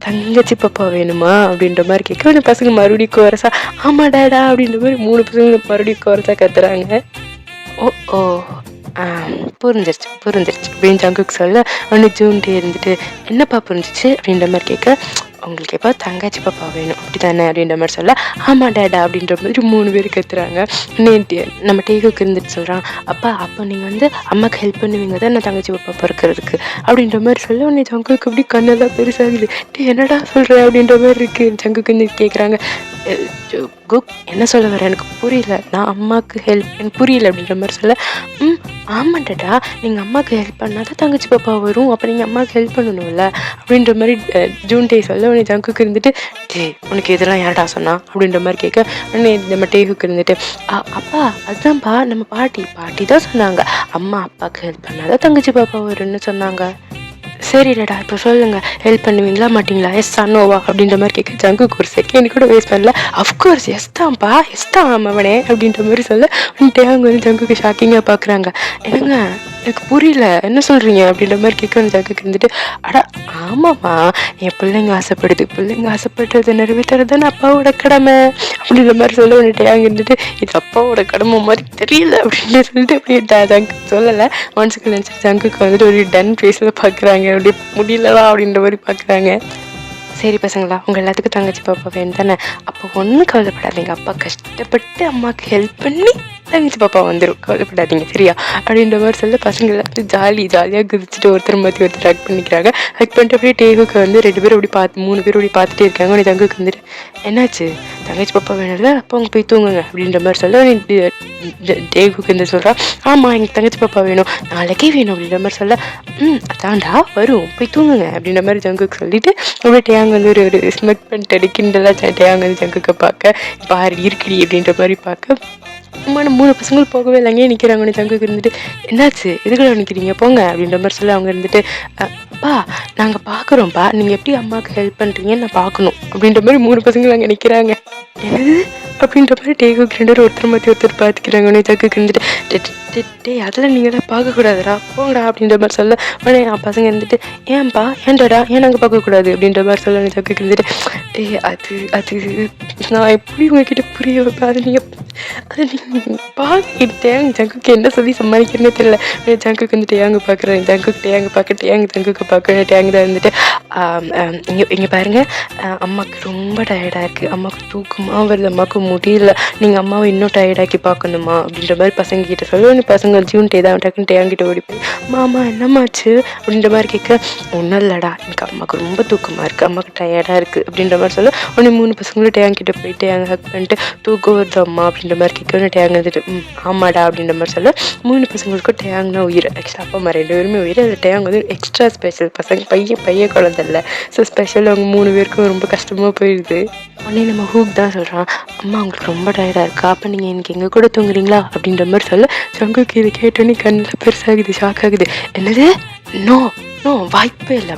தங்கச்சி பாப்பா வேணுமா அப்படின்ற மாதிரி கேட்க உடனே பசங்க மறுபடியும் கோரஸா ஆமா டேடா அப்படின்ற மாதிரி 3 பசங்க மறுபடியும் கோரஸா கத்துறாங்க. புரிஞ்சிருச்சு அப்படின்னு ஜங்குக்கு சொல்ல உடனே ஜூன் டே இருந்துட்டு என்னப்பா புரிஞ்சிச்சு அப்படின்ற மாதிரி கேட்க உங்களுக்கு எப்போ தங்கச்சி பாப்பா வேணும் அப்படி தானே அப்படின்ற மாதிரி சொல்ல, ஆமாம் டேடா அப்படின்ற மாதிரி 3 பேர் கத்துறாங்க. நம்ம டேகுக்கு இருந்துட்டு சொல்கிறான், அப்பா அப்போ நீங்கள் வந்து அம்மாவுக்கு ஹெல்ப் பண்ணுவீங்க தான் நான் தங்கச்சி பாப்பா பிறக்கிறதுக்கு அப்படின்ற மாதிரி சொல்ல, உடனே ஜங்குக்கு அப்படி கண்ணெல்லாம் பெருசாகுது. என்ன சொல்கிற அப்படின்ற மாதிரி இருக்குது. ஜங்குக்கு வந்து கேட்குறாங்க, குக் என்ன சொல்ல வர எனக்கு புரியல, நான் அம்மாவுக்கு ஹெல்ப் எனக்கு புரியல அப்படின்ற மாதிரி சொல்ல, ஆமாண்டா நீங்கள் அம்மாவுக்கு ஹெல்ப் பண்ணால் தான் தங்கச்சி பாப்பா வரும், அப்போ நீங்கள் அம்மாவுக்கு ஹெல்ப் பண்ணணும்ல அப்படின்ற மாதிரி ஜூன் டே சொல்ல, உடனே ஜங்குக்கு இருந்துட்டு உனக்கு இதெல்லாம் யாரடா சொன்னா அப்படின்ற மாதிரி கேட்க, உடனே நம்ம டேகுக்கு இருந்துட்டு அப்பா அதுதான்ப்பா நம்ம பாட்டி தான் சொன்னாங்க, அம்மா அப்பாவுக்கு ஹெல்ப் பண்ணாதான் தங்கச்சி பாப்பா வரும்னு சொன்னாங்க. சரிடா இப்போ சொல்லுங்கள், ஹெல்ப் பண்ணுவீங்களா மாட்டிங்களா, எஸ் நோவா அப்படின்ற மாதிரி கேட்க, ஜங்குக்கு ஒரு செகண்ட் கூட வேஸ்ட் பண்ணல, அஃப்கோர்ஸ் எஸ் தான்ப்பா எஸ் தான் அவனே அப்படின்ற மாதிரி சொல்ல, அவங்க வந்து ஜங்குக்கு ஷாக்கிங்காக பார்க்குறாங்க. என்னங்க எனக்கு புரியல என்ன சொல்கிறீங்க அப்படின்ற மாதிரி கேட்க, ஜங்குக்கு இருந்துட்டு அடா ஆமாம்மா என் பிள்ளைங்க ஆசைப்படுறது நிறைவேற்றுறது தானே அப்பாவோட கடமை அப்படின்ற மாதிரி சொல்ல, அவங்க இருந்துட்டு இது அப்பாவோட கடமை மாதிரி தெரியல அப்படின்னு சொல்லிட்டு அப்படியே ஜங்கு சொல்லலை, மனசுக்கு நினச்சிட்டு ஜங்குக்கு வந்துட்டு ஒரு டன் ஃபேஸில் பார்க்குறாங்க, அப்படி முடியலடா அப்படின்ற மாதிரி பார்க்குறாங்க. சரி பசங்களா, உங்கள் எல்லாத்துக்கும் தங்கச்சி பாப்பா வேணும் தானே, அப்போ ஒன்றும் கவலைப்படாதீங்க, அப்பா கஷ்டப்பட்டு அம்மாவுக்கு ஹெல்ப் பண்ணி தங்கச்சி பாப்பா வந்துடும், கவலைப்படாதீங்க சரியா அப்படின்ற மாதிரி சொல்ல, பசங்க எல்லாத்தையும் ஜாலியாக குதிச்சுட்டு ஒருத்தர் மாற்றி ஒருத்தர் ஹக் பண்ணிக்கிறாங்க. ஹக் பண்ணிட்டு அப்படியே டேகுக்கு வந்து 2 பேரும் அப்படி 3 பேர் அப்படி பார்த்துட்டே இருக்காங்க. உடனே தங்குக்கு வந்துட்டு என்னாச்சு தங்கச்சி பாப்பா வேணும்ல, அப்போ அவங்க போய் தூங்குங்க அப்படின்ற மாதிரி சொல்ல, டேகுக்கு வந்து சொல்கிறா, ஆமாம் எனக்கு தங்கச்சி பாப்பா வேணும், நாளைக்கே வேணும் அப்படின்ற மாதிரி சொல்ல, அதான்டா வரும் போய் தூங்குங்க அப்படின்ற மாதிரி ஜங்குக்கு சொல்லிட்டு அப்படியே டேயாங்க வந்து ஒரு ஸ்மெக் பண்ணிட்டு அடிக்கின்றலாம் டேயாங்க வந்து ஜங்குக்கு பார்க்க, பாரு இருக்குடி அப்படின்ற மாதிரி பார்க்க, 3 பசங்களும் போகவே இல்லைங்க நிற்கிறாங்க. ஜங்குக்கு இருந்துட்டு என்னாச்சு எதுக்குள்ள நிற்கிறீங்க போங்க அப்படின்ற மாதிரி சொல்லி, அவங்க இருந்துட்டு அப்பா நாங்கள் பார்க்குறோம்ப்பா நீங்கள் எப்படி அம்மாவுக்கு ஹெல்ப் பண்ணுறீங்கன்னு நான் பார்க்கணும் அப்படின்ற மாதிரி 3 பசங்களும் அங்கே நிற்கிறாங்க. என்னது அப்படின்ற மாதிரி டேகுக்கு 2 பேரும் ஒருத்தர் மாற்றி ஒருத்தர் பார்த்துக்கிறாங்க. ஜங்குக்கு இருந்துட்டு அதெல்லாம் நீங்கள் தான் பார்க்கக்கூடாதுடா போங்கடா அப்படின்ற மாதிரி சொல்ல, உடனே பசங்க இருந்துட்டு ஏன்டா ஏன் நாங்கள் பார்க்கக்கூடாது அப்படின்ற மாதிரி சொல்ல, ஜங்குக்கு இருந்துட்டு அது நான் எப்படி உங்ககிட்ட புரிய வைப்பேன், அதை நீங்கள் பார்க்கிட்டேன். ஜங்குக்கு என்ன சொல்லி சமாளிக்கிறேன்னே தெரியல. ஜங்குக்கு வந்துட்டு ஏங்க பார்க்குறேன், ஜங்குக்கு பார்க்குறேன். டேங்கு தான் இருந்துட்டு இங்கே பாருங்கள், அம்மாவுக்கு ரொம்ப டயர்டாக இருக்குது, அம்மாவுக்கு தூக்கமாக வருது, அம்மாவுக்கு முடியல, நீங்கள் அம்மாவை இன்னும் டயர்டாக்கி பார்க்கணுமா அப்படின்ற மாதிரி பசங்க கிட்ட சொல்ல, பசங்க ஜூன் டே தான் டக்குன்னு டேங்கிட்ட ஓடி போய் மாமா என்னம்மாச்சு அப்படின்ற மாதிரி கேட்க, ஒன்றும் இல்லைடா எனக்கு அம்மாவுக்கு ரொம்ப தூக்கமாக இருக்குது, அம்மாவுக்கு டயர்டாக இருக்குது அப்படின்ற மாதிரி சொல்ல, உடனே 3 பசங்களும் டேங்கிட்ட போயிட்டு எங்க ஹக் பண்ணிட்டு தூக்கம் வருது அம்மா அப்படின்ற மாதிரி கேட்க, டேங்க் வந்துட்டு ஆமாடா அப்படின்ற மாதிரி சொல்ல, 3 பசங்களுக்கும் டேங்க்னா உயிர். ஆக்சுவலாக அப்பா அம்மா 2 பேருமே உயிர். அதில் டேங்க் வந்து எக்ஸ்ட்ரா ஸ்பெஷல், பசங்க பையன் குழந்தை இல்லை, ஸோ ஸ்பெஷல் அவங்க 3 பேருக்கும் ரொம்ப கஷ்டமாக போயிடுது. உடனே நம்ம ஹூக் தான் சொல்கிறான், அம்மா உங்களுக்கு ரொம்ப டயர்டாக இருக்கா, அப்போ நீங்கள் எனக்கு எங்கள் கூட தூங்குறீங்களா அப்படின்ற மாதிரி சொல்ல, ஜங்குக்கு இதை கேட்டோன்னே கண்ணில் பெருசாகுது, ஷாக் ஆகுது. என்னது நோ வாய்ப்பே இல்லை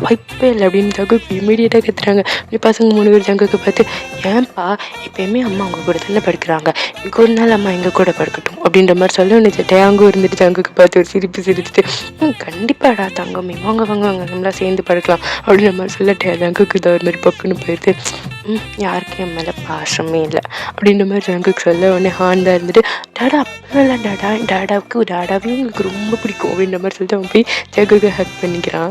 அப்படின்னு ஜங்குக்கு இமீடியட்டாக கத்துறாங்க. இப்படி பசங்க 3 பேர் ஜங்குக்கு பார்த்து, ஏன்பா எப்பயுமே அம்மா அவங்க கூட தானே படுக்கிறாங்க, இதுக்கு ஒரு நாள் அம்மா எங்கள் கூட படுக்கட்டும் அப்படின்ற மாதிரி சொல்ல, உனக்கு டேங்கும் இருந்துட்டு ஜங்குக்கு பார்த்து ஒரு சிரிச்சுட்டு கண்டிப்பாடா தங்கமே வாங்க நம்மளாம் சேர்ந்து படுக்கலாம் அப்படின்ற மாதிரி சொல்ல, ஜங்குக்கு இதை ஒரு மாதிரி பக்குன்னு போயிடுது. யாருக்கும் என் மேலே பாசமே இல்லை அப்படின்ற மாதிரி ஜங்குக்கு சொல்ல, உடனே ஹான் தான் இருந்துட்டு டாடா அப்பெல்லாம் டாடாவையும் உங்களுக்கு ரொம்ப பிடிக்கும் அப்படின்ற மாதிரி சொல்லிட்டு அவன் போய் ஜங்குக்கு ஹக் பண்ணிக்கிறான்.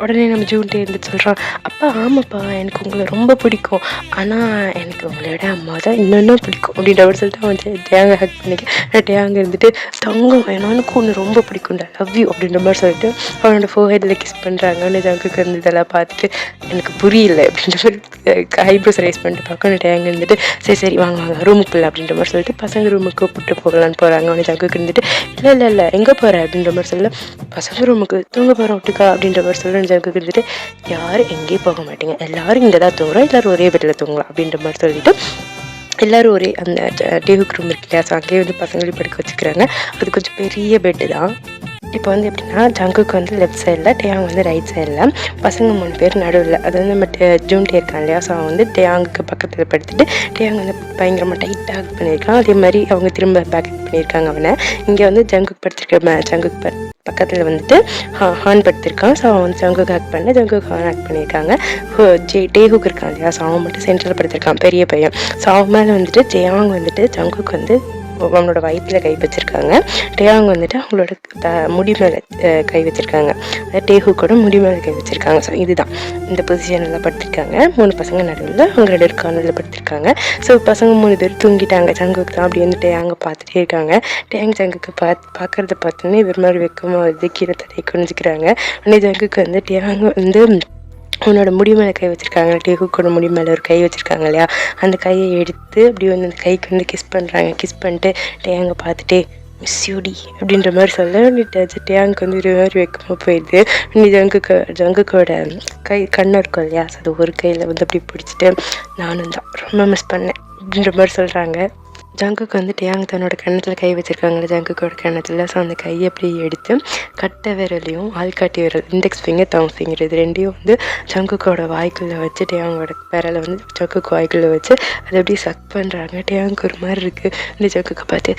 உடனே நம்ம ஜூன் டே இருந்துட்டு சொல்கிறான், அப்பா ஆமாப்பா எனக்கு உங்களை ரொம்ப பிடிக்கும், ஆனால் எனக்கு உங்களோட அம்மா தான் இன்னும் பிடிக்கும் அப்படின்ற மாதிரி சொல்லிட்டு அவன் டேங்க ஹக் பண்ணிக்க, டேங்க இருந்துட்டு தங்கம் எனக்கு ஒன்று ரொம்ப பிடிக்கும்டா லவ் யூ அப்படின்ற மாதிரி சொல்லிட்டு அவனோட ஃபோர்ஹெட்டில் கிஸ் பண்ணுறாங்க. உடனே ஜங்குக்கு இருந்து இதெல்லாம் பார்த்துட்டு எனக்கு புரியல அப்படின்ற மாதிரி ஐப்ரோஸ் ரைஸ் பண்ணிட்டு பார்க்க, டேங்க இருந்துட்டு சரி வாங்க ரூமுக்குள்ள அப்படின்ற மாதிரி சொல்லிட்டு பசங்க ரூமுக்கு கூப்பிட்டு போகலான்னு போகிறாங்க. உடனே ஜங்குக்கு இருந்துட்டு இல்லை எங்கே போகிற அப்படின்ற மாதிரி சொல்ல, பசங்க ரூமுக்கு தூங்க போகிறோம் ஒட்டுக்கா அப்படின்ற மாதிரி சொல்ல, ஜங்குக்கு இருந்துட்டு யாரும் எங்கேயும் போக மாட்டீங்க, எல்லாரும் இங்கே தான் தூங்குறோம், எல்லாரும் ஒரே பெட்டில் தூங்கலாம் அப்படின்ற மாதிரி சொல்லிட்டு எல்லோரும் ஒரே அந்த டேவுக்கு ரூம் இருக்கு இல்லையா, ஸோ அங்கேயே வந்து பசங்களையும் படுக்க வச்சுக்கிறாங்க. அது கொஞ்சம் பெரிய பெட்டு தான். இப்போ வந்து எப்படின்னா ஜங்குக்கு வந்து லெஃப்ட் சைடில், டேயாங் வந்து ரைட் சைடில், பசங்க 3 பேர் நடுவில். அது வந்து நம்ம ஜூன் டே இருக்கான் இல்லையா, ஸோ அவன் வந்து டேயாங்குக்கு பக்கத்தில் படுத்துட்டு டேயாங் வந்து பயங்கரமாக டைட்டாக ஹக் பண்ணியிருக்கான். அதே மாதிரி அவங்க திரும்ப பேக் பண்ணியிருக்காங்க அவனை. இங்கே வந்து ஜங்குக்கு படுத்திருக்க ஜங்குக்கு பக்கத்தில் வந்துட்டு ஹான் படுத்திருக்கான். ஸோ அவன் வந்து ஜங்குக்கு ஹக் பண்ண, ஜங்குக்கு ஹான் ஹக் பண்ணியிருக்காங்க. டேஹுக்கு இருக்கான் இல்லையா, ஸோ அவன் மட்டும் சென்டரில் படுத்திருக்கான் பெரிய பையன். ஸோ அவன் மேலே வந்துட்டு ஜெயாங் வந்துட்டு ஜங்குக்கு வந்து அவனோட வயிற்றில் கை வச்சுருக்காங்க. டேயாங் வந்துட்டு அவங்களோட முடி மேலே கை வச்சுருக்காங்க. டேஹூக்கோட முடி மேலே கை வச்சுருக்காங்க. ஸோ இதுதான் இந்த பொசிஷனில் படுத்திருக்காங்க. 3 பசங்க நடுவில் அவங்க 2 பேர் கார்னரில் படுத்திருக்காங்க. ஸோ பசங்க 3 பேர் தூங்கிட்டாங்க. ஜங்குக்கு தான் அப்படி வந்து டேயாங்க பார்த்துட்டே இருக்காங்க. டேயாங் ஜங்குக்கு பார்க்குறத பார்த்தோன்னே இவர் மாதிரி வெக்கமாக வந்து கீழே தடையை குனிஞ்சிக்கிறாங்க. ஆனால் ஜங்குக்கு வந்து டேயாங்க வந்து அவனோட முடி மேலே கை வச்சுருக்காங்க. டேஹூக்கோட முடி மேலே ஒரு கை வச்சுருக்காங்க இல்லையா, அந்த கையை எடுத்து அப்படி வந்து அந்த கைக்கு வந்து கிஸ் பண்ணுறாங்க. கிஸ் பண்ணிட்டு டேயாங்க பார்த்துட்டு மிஸ் யூடி அப்படின்ற மாதிரி சொல்ல டேயாங்க்கு வந்து ஒரு மாதிரி வைக்கமாக போயிடுது. ஜங்குக்கோட கண்ணு இருக்கும் இல்லையா, அது ஒரு கையில் வந்து அப்படி பிடிச்சிட்டு நானும் தான் ரொம்ப மிஸ் பண்ணேன் அப்படின்ற மாதிரி சொல்கிறாங்க. ஜங்குக்கு வந்து டேயாங் தன்னோட கன்னத்தில் கை வச்சுருக்காங்களே ஜங்குக்கோட கன்னத்தில். ஸோ அந்த கையை அப்படியே எடுத்து கட்டை விரலையும் ஆள்காட்டி விரல், இண்டெக்ஸ் ஃபிங்கர் தம் ஃபிங்கர், இது ரெண்டையும் வந்து ஜங்குக்கோட வாய்க்குள்ளே வச்சு டேயாங்கோட விரலை வந்து ஜங்குக்கு வாய்க்குள்ளே வச்சு அதை அப்படியே சக் பண்ணுறாங்க. டேயாங்க்கு ஒரு மாதிரி இருக்குது. இந்த ஜங்குக்கு பார்த்து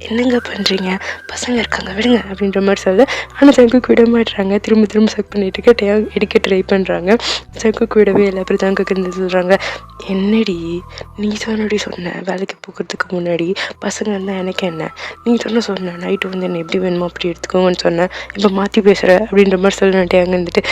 என்னங்க பண்ணுறீங்க, பசங்க இருக்காங்க விடுங்க அப்படின்ற மாதிரி சொல்ல, ஆனால் ஜங்குக்கு விட மாட்டுறாங்க. திரும்ப சக் பண்ணிட்டு இருக்க டேயாங் எடுக்க ட்ரை பண்ணுறாங்க. ஜங்குக்கு விடவே இல்லை. அப்புறம் ஜங்குக்கு இருந்து சொல்கிறாங்க, என்னடி நீ தானடி சொன்ன வேலைக்கு போகிறதுக்கு முன்னாடி பசங்க இருந்தால் எனக்கு என்ன, நீ தானே சொன்ன நைட்டு வந்து என்ன எப்படி வேணுமோ அப்படி எடுத்துக்கோங்கன்னு சொன்னேன், இப்போ மாற்றி பேசுகிற அப்படின்ற மாதிரி சொல்லிட்டு அங்கே இருந்துட்டு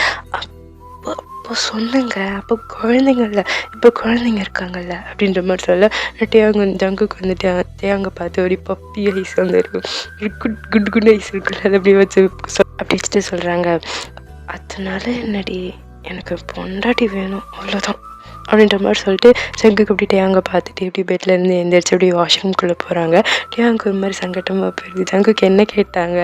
அப்போ சொன்னங்க, அப்போ குழந்தைங்கள்ல இப்போ குழந்தைங்க இருக்காங்கல்ல அப்படின்ற மாதிரி சொல்ல டேயாங்க ஜங்குக்கு வந்துட்டு டேயாங்க பார்த்து அப்படி பப்பி ஐஸ் வந்து இருக்கும், குட் ஐஸ் இருக்குல்ல, அதை அப்படியே வச்சு அப்படி வச்சுட்டு சொல்கிறாங்க, அதனால என்னடி எனக்கு பொண்டாட்டி வேணும் அவ்வளோதான் அப்படின்ற மாதிரி சொல்லிட்டு ஜங்குக்கு அப்படி டேயாங்க பார்த்துட்டு இப்படி பெட்லேருந்து எழுந்திரிச்சு அப்படி வாஷ்ரூம்குள்ளே போகிறாங்க. டேயாங்கு ஒரு மாதிரி சங்கட்டமாக போயிடுது. ஜங்குக்கு என்ன கேட்டாங்க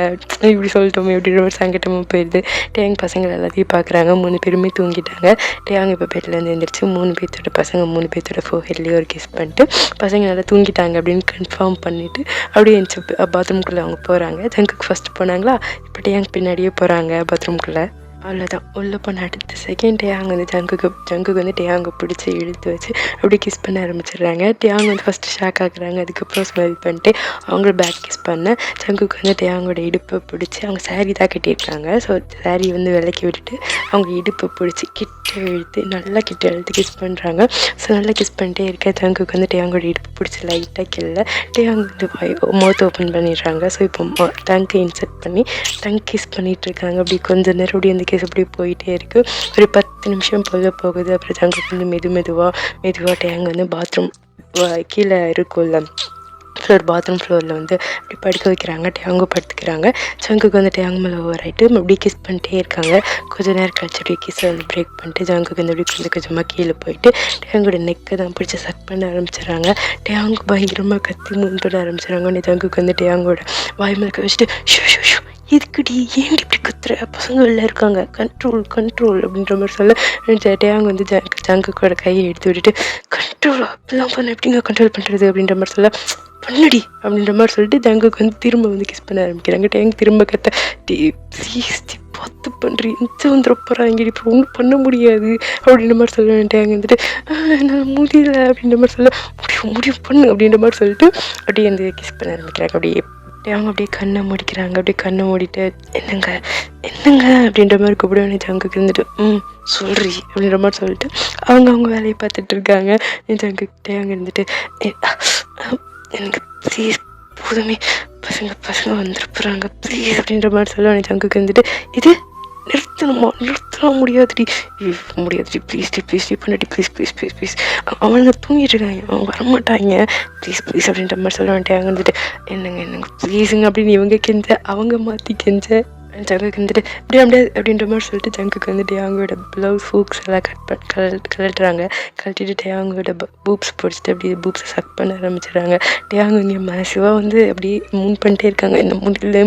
இப்படி சொல்லிட்டோமே அப்படின்ற மாதிரி சங்கட்டமாக போயிடுது. டேயாங் பசங்களை எல்லாத்தையும் பார்க்குறாங்க. 3 பேருமே தூங்கிட்டாங்க. டேயாங் இப்போ பெட்லேருந்து எழுந்திரிச்சு 3 பேர்த்தோட பசங்க 3 பேர்த்தோட ஃபோர்ஹெட்லேயே ஒரு கிஸ் பண்ணிட்டு பசங்க நல்லா தூங்கிட்டாங்க அப்படின்னு கன்ஃபார்ம் பண்ணிவிட்டு அப்படியே எழுந்துச்சு பாத்ரூம்குள்ளே அவங்க போகிறாங்க. ஜங்குக்கு ஃபஸ்ட்டு போனாங்களா, இப்போ டேயாங் பின்னாடியே போகிறாங்க பாத்ரூம்குள்ளே. அவ்வளோதான் உள்ளே போன அடுத்த செகண்ட் டேயாங் வந்து ஜங்குக்கு வந்து டேயாங்கை பிடிச்சி இழுத்து வச்சு அப்படி கிஸ் பண்ண ஆரம்பிச்சிடுறாங்க. டேயாங் வந்து ஃபஸ்ட்டு ஷாக் ஆகுறாங்க. அதுக்கப்புறம் ஸ்மெல் பண்ணிட்டு அவங்கள பேக் கிஸ் பண்ண ஜங்குக்கு வந்து டேயாங்கோட இடுப்பை பிடிச்சி, அவங்க சாரீ தான் கட்டியிருக்காங்க. ஸோ சாரீ வந்து விலக்கி விட்டுட்டு அவங்க இடுப்பை பிடிச்சி நல்லா கிட்ட இழுத்து கிஸ் பண்ணுறாங்க. ஸோ நல்லா கிஸ் பண்ணிட்டே இருக்க ஜங்குக்கு வந்து டேயாங்கோட இடுப்பு பிடிச்சி லைட்டாக கீழே டேயாங் வந்து மவுத் ஓப்பன் பண்ணிடுறாங்க. ஸோ இப்போ டங்கை இன்சர்ட் பண்ணி டங் கிஸ் பண்ணிகிட்டு இருக்காங்க. அப்படி கொஞ்சம் நேரம் அப்படி அந்த கேஸ் அப்படி போயிட்டே இருக்குது. ஒரு 10 நிமிஷம் போகுது. அப்புறம் ஜங்குக்கு வந்து மெதுவாக டேயாங் வந்து பாத்ரூம் கீழே இருக்கும்ல பாத்ரூம் ஃப்ளோரில் வந்து அப்படி படுக்க வைக்கிறாங்க. டேயாங்கும் படுத்துக்கிறாங்க. ஜங்குக்கு வந்து டேயாங் மேலே ஓவர் ஆகிட்டு அப்படி கிஸ் பண்ணிட்டே இருக்காங்க. கொஞ்சம் நேரம் கழிச்சு அப்படி கிஸ்ஸை வந்து பிரேக் பண்ணிட்டு ஜங்குக்கு வந்து அப்படி கொஞ்சமாக கீழே போயிட்டு டேயாங்கோட நெக்கை தான் பிடிச்சி சக் பண்ண ஆரம்பிச்சிடுறாங்க. டேயாங்கு பயங்கரமாக கத்தி முன்பட ஆரம்பிச்சிடுறாங்க. உடனே ஜங்குக்கு வந்து டேயாங்கோட வாய் மேலே வச்சுட்டு ஷூ இதுக்குடி ஏன் இப்படி கத்துற, பசங்க வெளில இருக்காங்க, கண்ட்ரோல் அப்படின்ற மாதிரி சொல்ல டேயாங் வந்து ஜங்குக்கோட கையை எடுத்து விட்டுட்டு கண்ட்ரோல் அப்படிலாம் பண்ண எப்படிங்க கண்ட்ரோல் பண்ணுறது அப்படின்ற மாதிரி சொல்ல பண்ணடி அப்படின்ற மாதிரி சொல்லிட்டு ஜங்குக்கு வந்து திரும்ப வந்து கிஸ் பண்ண ஆரம்பிக்கிறாங்க. டேயாங் திரும்ப கத்த பார்த்து பண்ணுறேன் வந்துடப்போகிறாங்க, இப்போ ஒன்றும் பண்ண முடியாது அப்படின்ற மாதிரி சொல்லுவேன். டேயாங் வந்துட்டு என்னால் முடியல அப்படின்ற மாதிரி சொல்ல முடியும் பண்ணு அப்படின்ற மாதிரி சொல்லிட்டு அப்படியே வந்து கிஸ் பண்ண ஆரம்பிக்கிறாங்க. அவங்க அப்படியே கண்ணை முடிக்கிறாங்க. அப்படியே கண்ணை மூடிட்டு என்னங்க அப்படின்ற மாதிரி கூப்பிடுவேன். ஜங்குக்கு இருந்துட்டு சொல்றி அப்படின்ற மாதிரி சொல்லிட்டு அவங்க வேலையை பார்த்துட்டு இருக்காங்க. ஜங்குக்கிட்டே அங்கே இருந்துட்டு எனக்கு ப்ளீஸ் போதுமே பசங்க வந்துருப்புறாங்க ப்ளீஸ் அப்படின்ற மாதிரி சொல்லுவேன். ஜங்குக்கு இருந்துட்டு இது நிறுத்தலாம் முடியாதுடி ப்ளீஸ் பண்ணி ப்ளீஸ் அவனுங்க தூங்கிட்டு இருக்காங்க, அவங்க வரமாட்டாங்க ப்ளீஸ் அப்படின்ற மாதிரி சொல்ல வந்துட்டு அங்கே வந்துட்டு என்னங்க ப்ளீஸுங்க அப்படின்னு இவங்க அவங்க மாற்றி ஜங்குக்கு வந்துட்டு இப்படி அப்படியே அப்படின்ற மாதிரி சொல்லிட்டு ஜங்குக்கு வந்துட்டு அவங்களோட ப்ளவுஸ் ஹூக்ஸ் எல்லாம் கழட்டுறாங்க. கழட்டிட்டு அவங்களோட பூப்ஸ் பிடிச்சிட்டு அப்படியே பூப்ஸை சக் பண்ண ஆரம்பிச்சிடுறாங்க. அவங்க இங்கே மேசிவாக வந்து அப்படியே மூன் பண்ணிட்டே இருக்காங்க. என்ன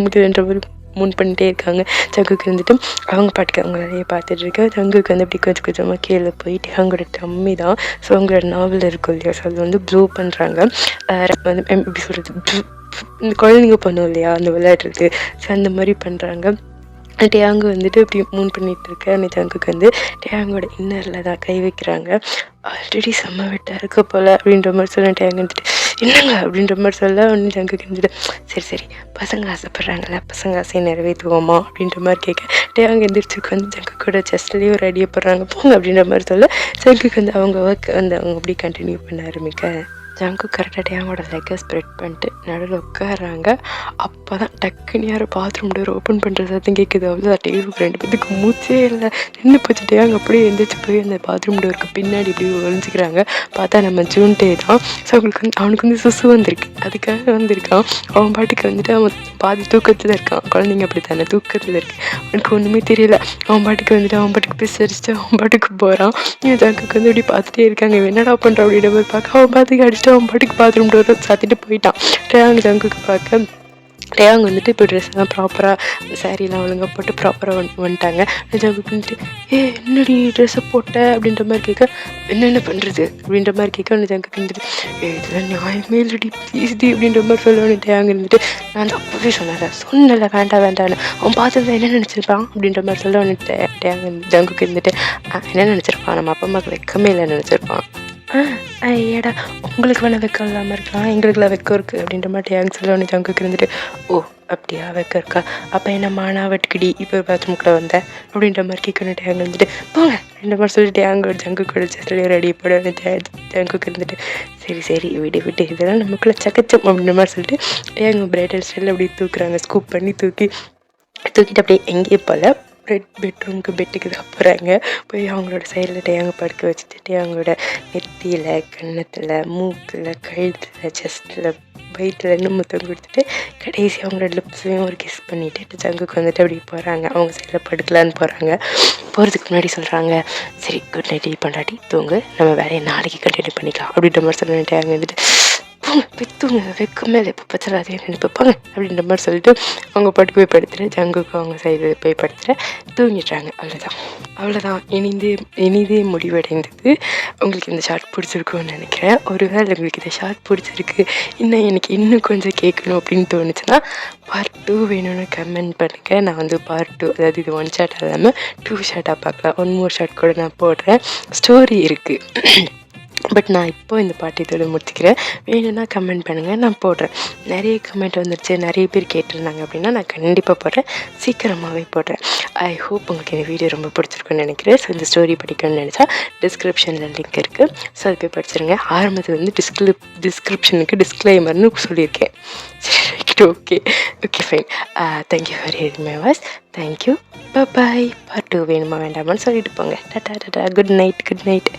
முடியலன்ற மாதிரி மூன் பண்ணிட்டே இருக்காங்க. ஜங்குக்கு இருந்துட்டு அவங்க பாட்டுக்கு அவங்க வேலையை பார்த்துட்டு இருக்க. ஜங்குக்கு வந்து அப்படி கொஞ்சமாக கீழே போயிட்டு அவங்களோட டம்மி தான். ஸோ அவங்களோட நாவல் இருக்கும் இல்லையா, ஸோ அது வந்து ப்ளூ பண்ணுறாங்க. வந்து எப்படி சொல்கிறது, இந்த குழந்தைங்க பண்ணும் இல்லையா அந்த விளையாடுறது, ஸோ அந்த மாதிரி பண்ணுறாங்க. டேயாங்கு வந்துட்டு இப்படி மூன் பண்ணிகிட்டு இருக்க. அந்த ஜங்குக்கு வந்து டேயாங்கோட இன்னரில் தான் கை வைக்கிறாங்க. ஆல்ரெடி செம்ம வெட்டாக இருக்க போல் அப்படின்ற மாதிரி சொல்ல டேயாங் வந்துட்டு என்னங்க அப்படின்ற மாதிரி சொல்ல ஒன்று ஜங்குக்கு இருந்துட்டு சரி பசங்க ஆசைப்பட்றாங்களே, பசங்க ஆசையை நிறைவேற்றுவோமா அப்படின்ற மாதிரி கேட்க டேயாங் எந்திரிச்சுக்கு வந்து ஜங்குக்கோட செஸ்ட்லேயே ஒரு ஐடியா போடுறாங்க போங்க அப்படின்ற மாதிரி சொல்ல ஜங்குக்கு வந்து அவங்க ஒர்க் வந்து அவங்க அப்படி கண்டினியூ பண்ண ஆரம்பிக்க ஜங்கு கரெக்டாக டேங்கோட லெக்கை ஸ்ப்ரெட் பண்ணிட்டு நடுவில் உட்காடுறாங்க. அப்போ தான் டக்குன்னு யாரும் பாத்ரூம் டோர் ஓப்பன் பண்ணுற சத்தம் கேட்குது. அவ்வளோதான் டேவுக்கு 2 பேத்துக்கு மூச்சே இல்லை, நின்று போச்சு. டேங்க அப்படியே எழுந்திரிச்சு போய் அந்த பாத்ரூம் டோருக்கு பின்னாடி இப்படி ஒழிஞ்சிக்கிறாங்க. பார்த்தா நம்ம ஜூன் டே தான். ஸோ அவனுக்கு வந்து சுசு வந்திருக்கு, அதுக்காக வந்திருக்கான். அவன் பாட்டுக்கு வந்துட்டு அவன் பாதி தூக்கத்தில் இருக்கான். குழந்தைங்க அப்படி தானே தூக்கத்தில் இருக்கு, அவனுக்கு ஒன்றுமே தெரியல. அவன் பாட்டுக்கு வந்துட்டு அவன் பாட்டுக்கு பிசரிச்சுட்டு அவன் பாட்டுக்கு போகிறான். என் ஜங்குக்கு வந்து இப்படி பார்த்துட்டே இருக்காங்க, என்னடா பண்ணுற அப்படின்ற போய் பார்க்க அவன் பாட்டுக்கு அடிச்சுட்டு அவன் பாட்டுக்கு பாத்ரூம் டோர் சாத்திட்டு போயிட்டான். டேயாங் ஜங்குக்கு பார்க்க டேயாங் வந்துட்டு இப்போ ட்ரெஸ் எல்லாம் ப்ராப்பராக சாரீலாம் ஒழுங்காக போட்டு ப்ராப்பராக வந்துட்டாங்க. ஜங்குக்கு வந்துட்டு என்னடி ட்ரெஸ்ஸை போட்ட அப்படின்ற மாதிரி கேட்க, என்னென்ன பண்ணுறது அப்படின்ற மாதிரி கேட்க ஜங்குக்கு வந்துட்டு இதெல்லாம் நியாயமே இல்லடி ப்ளீஸ்டி அப்படின்ற மாதிரி சொல்லுவேன். டேயாங் இருந்துட்டு நான் அப்பவே சொன்னல வேண்டாம் வேண்டான்னு, அவன் பார்த்துருந்தா என்ன நினச்சிருப்பான் அப்படின்ற மாதிரி சொல்ல டேயாங் ஜங்குக்கு இருந்துட்டு என்ன நினச்சிருப்பான், நம்ம அப்பா அம்மாவுக்கு வெக்கமே இல்லை நினச்சிருப்பான். ஏடா உங்களுக்கு வேணால் வெக்கம் இல்லாமல் இருக்கலாம், எங்களுக்குலாம் வெக்கம் இருக்குது அப்படின்ற மாதிரி டேயாங் சொல்லுவேன். ஜங்குக்கு இருந்துட்டு ஓ அப்படியா வெக்கம் இருக்கா, அப்போ என்ன மானா வெட்டுக்கிடி இப்போ பாத்ரூம்குள்ளே வந்தேன் அப்படின்ற மாதிரி கேட்கணும். டேயாங் வந்துட்டு போங்க அப்படின்ற மாதிரி சொல்லிட்டு டேயாங்கோட ஜங்குக்கோட ஜஸ்ட்லேயே ரெடி போடுவேன். ஜங்குக்கு இருந்துட்டு சரி சரி விட்டு இதெல்லாம் நமக்குள்ளே சக்கச்சம் அப்படின்ற மாதிரி சொல்லிட்டு டேயாங் பிரைடல் ஸ்டைலில் அப்படி தூக்குறாங்க. ஸ்கூப் பண்ணி தூக்கிட்டு அப்படியே எங்கேயே போல் பெட்ரூமுக்கு பெட்டுக்கு தான் போகிறாங்க. போய் அவங்களோட சைடில் டேயாங்க படுக்க வச்சுட்டு அவங்களோட நெத்தியில், கன்னத்தில், மூக்கில், கழுத்தில், செஸ்ட்டில், வயிற்றில் இன்னும் முத்தம் கொடுத்துட்டு கடைசி அவங்களோட லிப்ஸையும் ஒரு கிஸ் பண்ணிவிட்டு ஜங்குக்கு வந்துட்டு அப்படி போகிறாங்க. அவங்க சைடில் படுக்கலான்னு போகிறாங்க. போகிறதுக்கு முன்னாடி சொல்கிறாங்க, சரி குட் நைட் டீல் பண்ணாட்டி தூங்கு, நம்ம வேலையை நாளைக்கு கண்டினியூ பண்ணிக்கலாம் அப்படின்ற மாதிரி சொல்லிட்டு அங்கே வந்துட்டு தூங்க வெக்க மேலே எப்போ பச்சல அதே நினைப்பாங்க அப்படின்ற மாதிரி சொல்லிட்டு அவங்க பாட்டுக்கு போய் படுத்துட்டு ஜங்குக்கு அவங்க சைடு போய் படுத்துட்டு தூங்கிடுறாங்க. அவ்வளோதான் இனிதே முடிவடைந்தது. உங்களுக்கு இந்த ஷார்ட் பிடிச்சிருக்குன்னு நினைக்கிறேன். ஒருவேளை உங்களுக்கு இந்த ஷார்ட் பிடிச்சிருக்கு, எனக்கு இன்னும் கொஞ்சம் கேட்கணும் அப்படின்னு தோணுச்சுன்னா பார்ட் 2 வேணும்னு கமெண்ட் பண்ணுங்கள். நான் வந்து பார்ட் 2, அதாவது இது 1 ஷார்ட் இல்லாமல் 2 ஷார்ட்டாக பார்க்கலாம். 1 more ஷார்ட் கூட நான் போடுறேன். ஸ்டோரி இருக்குது, பட் நான் இப்போ இந்த பாட்டு இதோட முடிச்சுக்கிறேன். வேணும்னா கமெண்ட் பண்ணுங்கள், நான் போடுறேன். நிறைய கமெண்ட் வந்துருச்சு, நிறைய பேர் கேட்டிருந்தாங்க அப்படின்னா நான் கண்டிப்பாக போடுறேன், சீக்கிரமாகவே போடுறேன். ஐ ஹோப் உங்களுக்கு இந்த வீடியோ ரொம்ப பிடிச்சிருக்குன்னு நினைக்கிறேன். ஸோ இந்த ஸ்டோரி படிக்கணும்னு நினச்சா டிஸ்கிரிப்ஷனில் லிங்க் இருக்குது, ஸோ அது போய் படிச்சிருங்க. ஆரம்பத்தில் வந்து டிஸ்கிரிப்ஷனுக்கு டிஸ்க்ளைமர்னு சொல்லியிருக்கேன். சரி okay fine. Thank you for hearing my voice. Thank you, bye. Part 2 வேணுமா வேண்டாமான்னு சொல்லிட்டு போங்க. Tata good night.